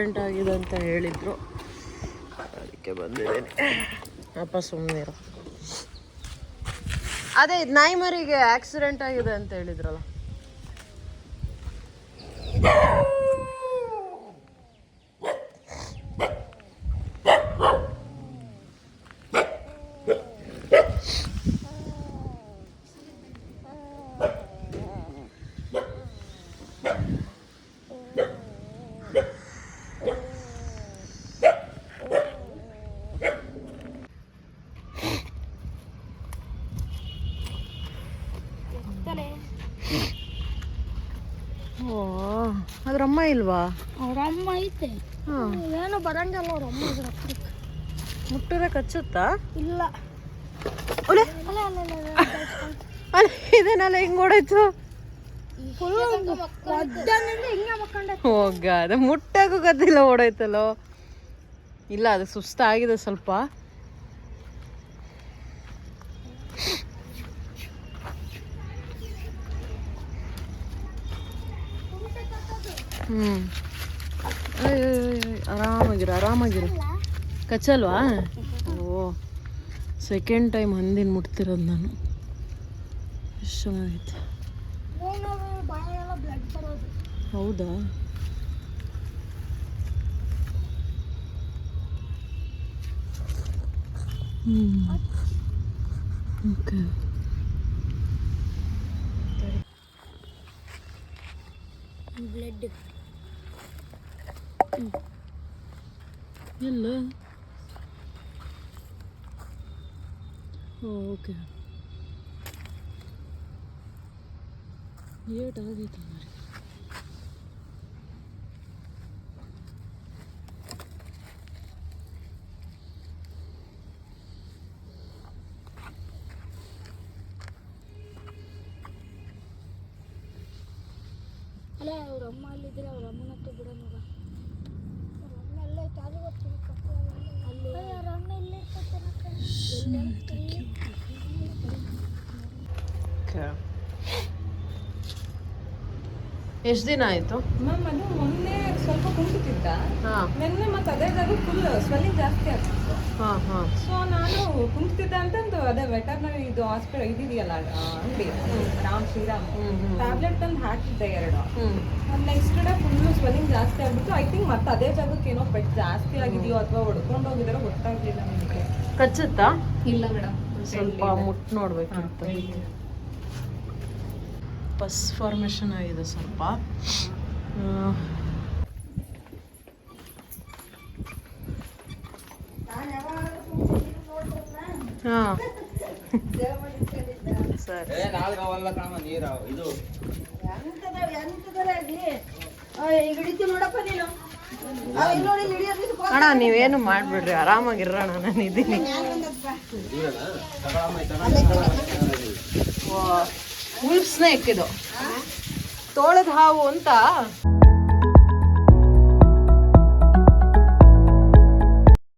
Accident ಆಗಿದೆ ಅಂತ ಹೇಳಿದ್ರು, ಅದಕ್ಕೆ ಬಂದಿದ್ದೀನಿ. ಅಪ್ಪ ಸುಮ್ಮನಿರು. ಅದೇ ನಾಯಿ ಮರಿಗೆ ಆಕ್ಸಿಡೆಂಟ್ ಆಗಿದೆ ಅಂತ ಹೇಳಿದ್ರಲ್ಲ. ಅದ್ರ ಅಮ್ಮ ಇಲ್ವಾ? ಅವ್ರ ಅಮ್ಮ ಐತೆ, ಏನು ಬರಂಗಲ್ಲ ಅವ್ರ ಅಮ್ಮ. ಮುಟ್ಟರೆ ಕಚ್ಚುತ್ತಾ? ಇಲ್ಲ, ಇದೇನಲ್ಲ ಹಿಂಗ್ ಹೊಡೈತು. ಹೋಗ ಅದ ಮುಟ್ಟಾಗೂ ಗದ್ದಿಲ್ಲ, ಓಡೈತಲ್ಲೋ. ಇಲ್ಲ, ಅದು ಸುಸ್ತಾಗಿದೆ ಸ್ವಲ್ಪ. ಆರಾಮಾಗಿರು. ಕಚ್ಚಲ್ವಾ? ಓ, ಸೆಕೆಂಡ್ ಟೈಮ್ ಹಂದಿನ ಮುಟ್ತಿರೋದು ನಾನು. ಎಷ್ಟು ಚೆನ್ನಾಗೈತೆ. ಹೌದಾ? ಓಕೆ. ಬ್ಲಡ್ ಇಲ್ಲ. ಓಕೆ. ಏಟಾಗೈತೆ ಮಾರಿ. ಅಲ್ಲ, ಅವ್ರ ಅಮ್ಮ ಅಲ್ಲಿದ್ರೆ ಅವ್ರ ಅಮ್ಮನ ಹತ್ರ ಬಿಡೋಣ. ಅವ್ರ ಅಮ್ಮ ಎಲ್ಲ ಚಾಲು ಹೋಗ್ತೀನಿ ಅಲ್ಲಿ. ಅವ್ರ ಅಮ್ಮ ಇಲ್ಲೇ ಎಷ್ಟು ದಿನ ಆಯ್ತು ಮ್ಯಾಮ್? ಅದು ಮೊನ್ನೆ ಸ್ವಲ್ಪ ಕುಂಟಿದ್ದ, ನಿನ್ನೆ ಮತ್ತೆ ಅದೇ ಜಾಗ ಫುಲ್ ಸ್ವೆಲ್ಲಿಂಗ್ ಜಾಸ್ತಿ ಆಗ್ತಿತ್ತು. ಸೊ ನಾನು ಕುಂಟಿದ್ದ ಅಂತಂದು ಅದೇ ವೆಟರ್ನರಿ ಇದು ಹಾಸ್ಪಿಟಲ್ ಇದೆಯಲ್ಲ ಅಂಗಡಿ ಶ್ರೀರಾಮ್ ಟ್ಯಾಬ್ಲೆಟ್ ತಂದು ಹಾಕಿದ್ದೆ 2. ನೆಕ್ಸ್ಟ್ ಡೇ ಫುಲ್ಲು ಸ್ವೆಲ್ಲಿಂಗ್ ಜಾಸ್ತಿ ಆಗ್ಬಿಟ್ಟು ಐ ಥಿಂಕ್ ಮತ್ತೆ ಅದೇ ಜಾಗಕ್ಕೆ ಏನೋ ಪೆಟ್ ಜಾಸ್ತಿ ಆಗಿದೆಯೋ ಅಥವಾ ಹೊಡ್ಕೊಂಡು ಹೋಗಿದಾರೋ ಗೊತ್ತಾಗ್ಲಿಲ್ಲ ನನಗೆ. ಕಚ್ಚುತ್ತಾ? ಇಲ್ಲ ಮೇಡಮ್, ಸ್ವಲ್ಪ ಮುಟ್ಟು ನೋಡ್ಬೇಕಿತ್ತು. ಪಸ್ ಫಾರ್ಮೇಷನ್ ಆಗಿದೆ ಸ್ವಲ್ಪ. ಹಾಂ ಸರಿ. ಅಣ್ಣ ನೀವೇನು ಮಾಡ್ಬಿಡ್ರಿ, ಆರಾಮಾಗಿರೋಣ, ನಾನು ಇದ್ದೀನಿ. ಉಲ್ಫ್ ಸ್ನೇಕ್ ಇದು, ತೋಳದ ಹಾವು ಅಂತ.